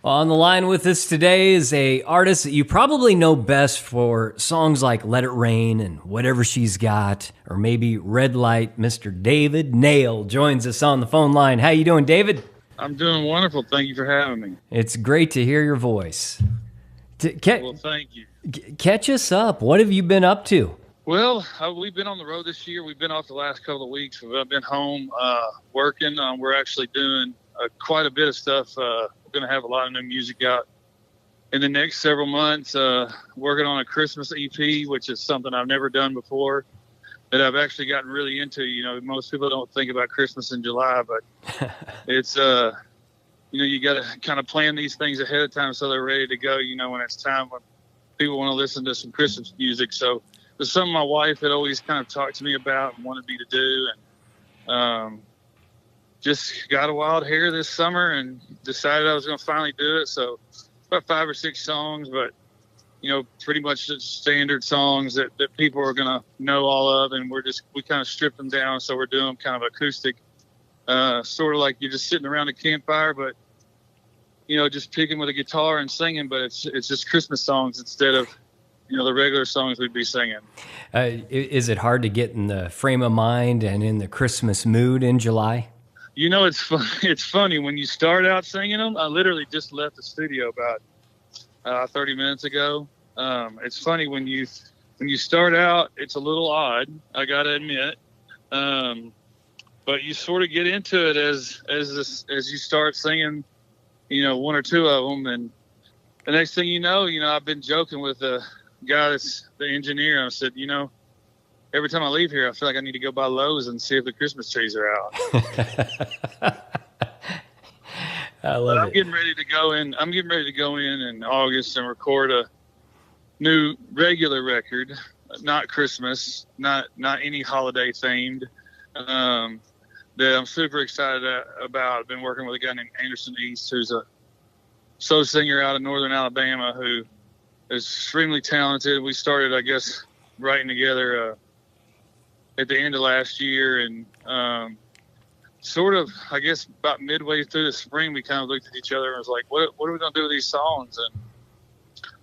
On the line with us today is a artist that you probably know best for songs like Let It Rain and Whatever She's Got, or maybe Red Light. Mr. David Nail joins us on the phone line. How you doing, David? I'm doing wonderful. Thank you for having me. It's great to hear your voice. Well, thank you. Catch us up. What have you been up to? Well, we've been on the road this year. We've been off the last couple of weeks. I've been home working. We're actually doing quite a bit of stuff. We're going to have a lot of new music out in the next several months. Working on a Christmas EP, which is something I've never done before, that I've actually gotten really into. You know, most people don't think about Christmas in July, but it's, you got to kind of plan these things ahead of time so they're ready to go, when it's time when people want to listen to some Christmas music. So it's something my wife had always kind of talked to me about and wanted me to do. And just got a wild hair this summer and decided I was going to finally do it. So it's about 5 or 6 songs, but, pretty much just standard songs that people are going to know all of. And we kind of stripped them down. So we're doing kind of acoustic, sort of like you're just sitting around a campfire, but, just picking with a guitar and singing, but it's just Christmas songs instead of, the regular songs we'd be singing. Is it hard to get in the frame of mind and in the Christmas mood in July? It's funny when you start out singing them. I literally just left the studio about 30 minutes ago. It's funny when you start out, it's a little odd, I got to admit. But you sort of get into it as you start singing, one or two of them, and the next thing you know, I've been joking with the guy that's the engineer. I said, every time I leave here, I feel like I need to go by Lowe's and see if the Christmas trees are out. I love it. I'm getting ready to go in August and record a new regular record, not Christmas, not any holiday themed, that I'm super excited about. I've been working with a guy named Anderson East, who's a soul singer out of Northern Alabama who is extremely talented. We started, I guess, writing together at the end of last year, and sort of, I guess, about midway through the spring, we kind of looked at each other and was like, what are we going to do with these songs? And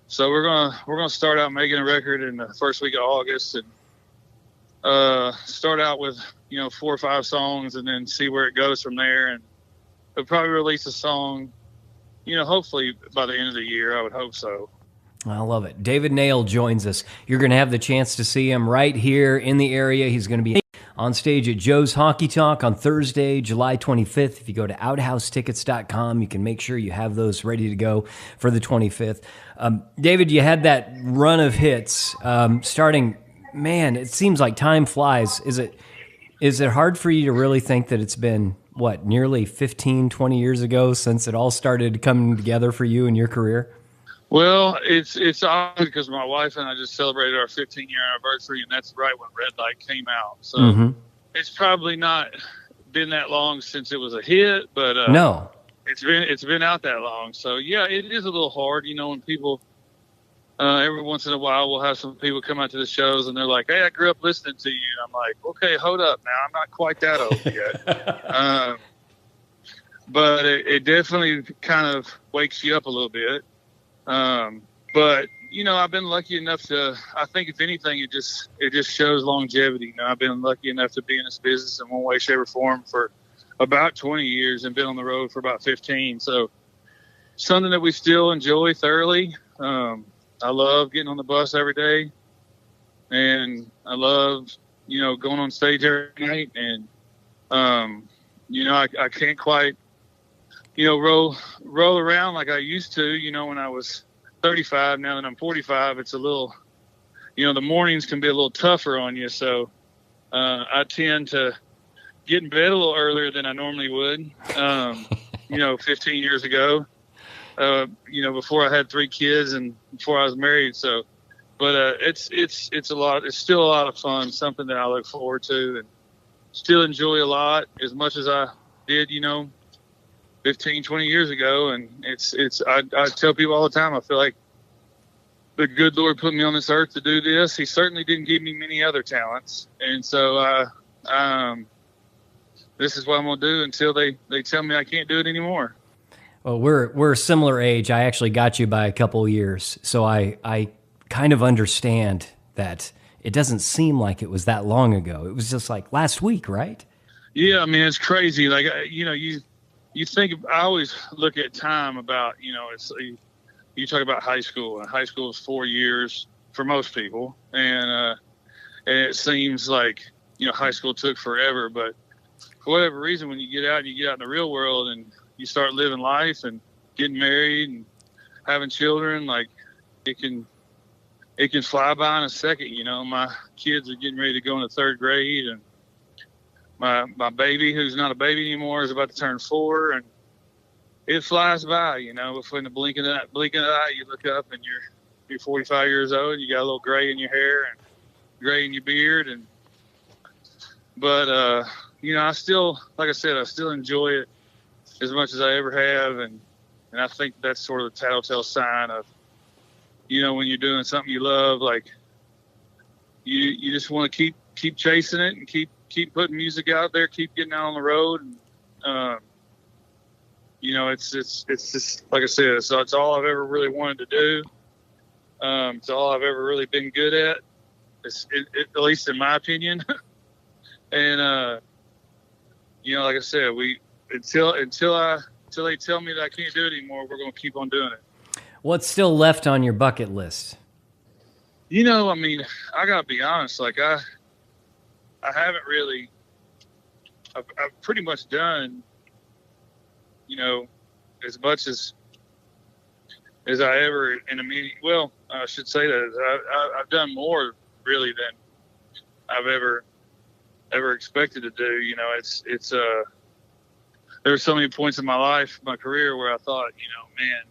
so we're gonna start out making a record in the first week of August, and start out with 4 or 5 songs, and then see where it goes from there. And we'll probably release a song, hopefully by the end of the year. I would hope so. I love it. David Nail joins us. You're going to have the chance to see him right here in the area. He's going to be on stage at Joe's Honky Tonk on Thursday, July 25th. If you go to outhousetickets.com, you can make sure you have those ready to go for the 25th. David, you had that run of hits starting, man, it seems like time flies. Is it hard for you to really think that it's been, nearly 15, 20 years ago since it all started coming together for you in your career? Well, it's odd because my wife and I just celebrated our 15-year anniversary, and that's right when Red Light came out. So It's probably not been that long since it was a hit, but no, it's been out that long. So yeah, it is a little hard, when people every once in a while we'll have some people come out to the shows and they're like, "Hey, I grew up listening to you." And I'm like, "Okay, hold up, now I'm not quite that old yet," but it definitely kind of wakes you up a little bit. But I've been lucky enough to, I think if anything, it just shows longevity. I've been lucky enough to be in this business in one way, shape, or form for about 20 years and been on the road for about 15. So something that we still enjoy thoroughly. I love getting on the bus every day, and I love, going on stage every night. And, I can't quite, roll around like I used to, when I was 35. Now that I'm 45, it's a little, the mornings can be a little tougher on you. So I tend to get in bed a little earlier than I normally would, 15 years ago, before I had 3 kids and before I was married. So, but it's still a lot of fun, something that I look forward to and still enjoy a lot as much as I did, 15, 20 years ago. And I tell people all the time, I feel like the good Lord put me on this earth to do this. He certainly didn't give me many other talents. And so, this is what I'm going to do until they tell me I can't do it anymore. Well, we're a similar age. I actually got you by a couple of years, so I kind of understand that it doesn't seem like it was that long ago. It was just like last week, right? Yeah, I mean, it's crazy. Like, you think, I always look at time about, you talk about high school, and high school is 4 years for most people. And it seems like, high school took forever, but for whatever reason, when you get out in the real world and you start living life and getting married and having children, like it can fly by in a second. My kids are getting ready to go into third grade, and my baby, who's not a baby anymore, is about to turn 4, and it flies by. Before the blink of an eye, you look up and you're 45 years old. You got a little gray in your hair and gray in your beard, but I still, like I said, I still enjoy it as much as I ever have, and I think that's sort of the tattletale sign of, when you're doing something you love, like you just want to keep chasing it and keep putting music out there, keep getting out on the road, and it's just, like I said, it's all I've ever really wanted to do. It's all I've ever really been good at, at least in my opinion. And like I said, until they tell me that I can't do it anymore, we're going to keep on doing it. What's still left on your bucket list? I mean, I got to be honest. Like I haven't really. I've pretty much done, as much as I ever in a meeting. Well, I should say that I've done more really than I've ever expected to do. There were so many points in my life, my career, where I thought, man,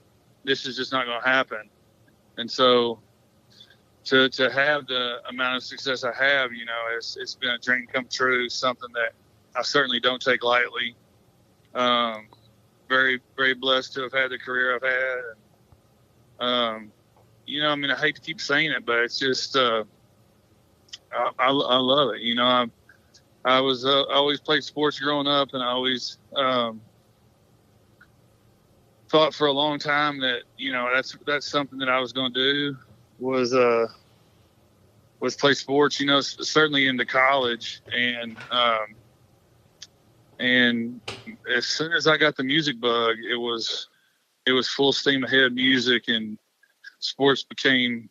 this is just not going to happen. And so to have the amount of success I have, it's been a dream come true, something that I certainly don't take lightly. Very, very blessed to have had the career I've had. And, I mean, I hate to keep saying it, but it's just, I love it. I always played sports growing up, and I always thought for a long time that that's something that I was going to do was play sports. Certainly into college, and as soon as I got the music bug, it was full steam ahead music, and sports became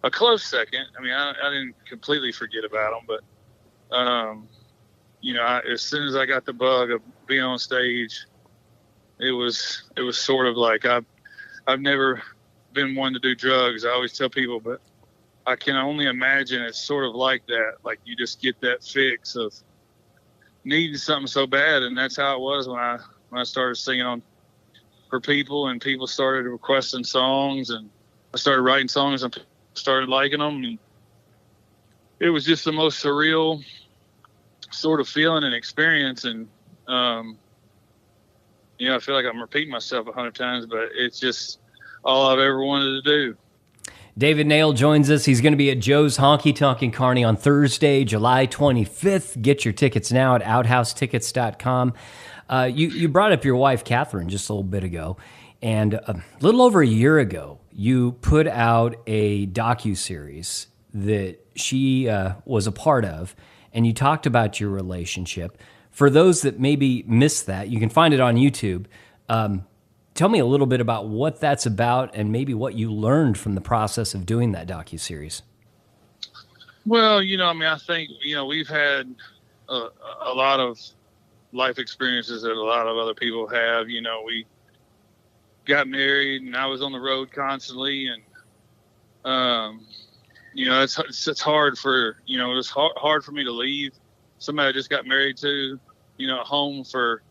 a close second. I mean, I didn't completely forget about them, but. As soon as I got the bug of being on stage, it was sort of like I've never been one to do drugs. I always tell people, but I can only imagine it's sort of like that. Like you just get that fix of needing something so bad, and that's how it was when I started singing for people, and people started requesting songs, and I started writing songs, and people started liking them, and it was just the most surreal sort of feeling and experience. And I feel like I'm repeating myself 100 times, but it's just all I've ever wanted to do. David Nail joins us. He's going to be at Joe's Honky Tonk in Kearney on Thursday, July 25th. Get your tickets now at outhousetickets.com. You brought up your wife, Catherine, just a little bit ago. And a little over a year ago, you put out a docuseries that she was a part of, and you talked about your relationship. For those that maybe missed that, you can find it on YouTube. Tell me a little bit about what that's about and maybe what you learned from the process of doing that docuseries. Well, I think, we've had a lot of life experiences that a lot of other people have. We got married, and I was on the road constantly, and it's hard for it's hard for me to leave somebody I just got married to, home for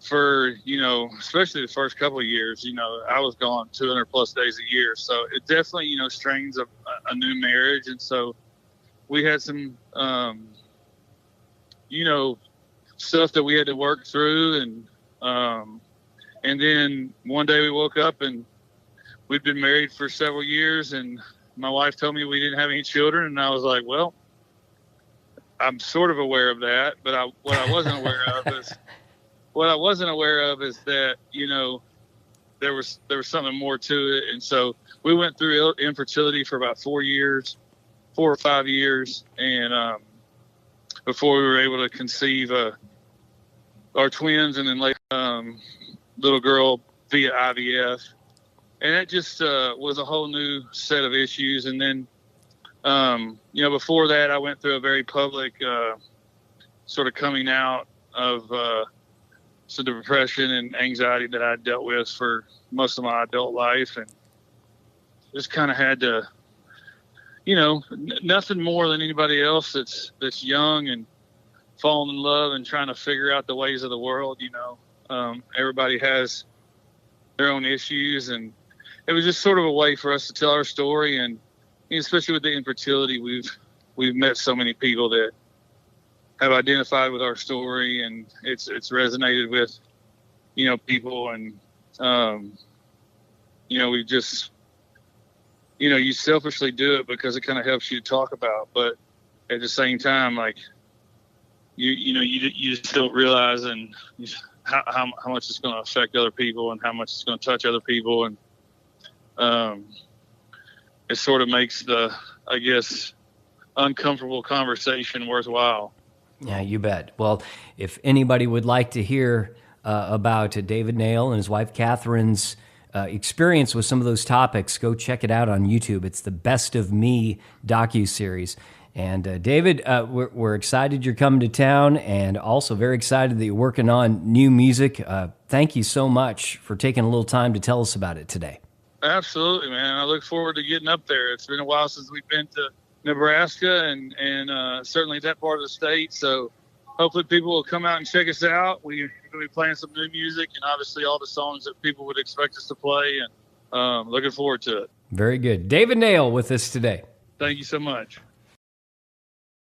especially the first couple of years. I was gone 200 plus days a year, so it definitely strains a new marriage. And so we had some stuff that we had to work through, and then one day we woke up and we'd been married for several years, and my wife told me we didn't have any children, and I was like, well, I'm sort of aware of that, but what I wasn't aware of is what I wasn't aware of is that, there was something more to it. And so we went through infertility for about 4 or 5 years. And, before we were able to conceive, our twins, and then later, little girl via IVF. And that just, was a whole new set of issues. And then, before that, I went through a very public, sort of coming out of, some depression and anxiety that I dealt with for most of my adult life, and just kind of had to, nothing more than anybody else that's young and falling in love and trying to figure out the ways of the world. Everybody has their own issues, and it was just sort of a way for us to tell our story. And especially with the infertility, we've met so many people that have identified with our story, and it's resonated with, people. And, we just, you selfishly do it because it kind of helps you to talk about, but at the same time, like, you just don't realize and how much it's going to affect other people and how much it's going to touch other people. And, it sort of makes the, I guess, uncomfortable conversation worthwhile. Yeah, you bet. Well, if anybody would like to hear about David Nail and his wife Catherine's experience with some of those topics, go check it out on YouTube. It's the Best of Me docuseries. And David, we're excited you're coming to town, and also very excited that you're working on new music. Thank you so much for taking a little time to tell us about it today. Absolutely, man. I look forward to getting up there. It's been a while since we've been to Nebraska and certainly that part of the state. So hopefully people will come out and check us out. We're going to be playing some new music and obviously all the songs that people would expect us to play, and looking forward to it. Very good. David Nail with us today. Thank you so much.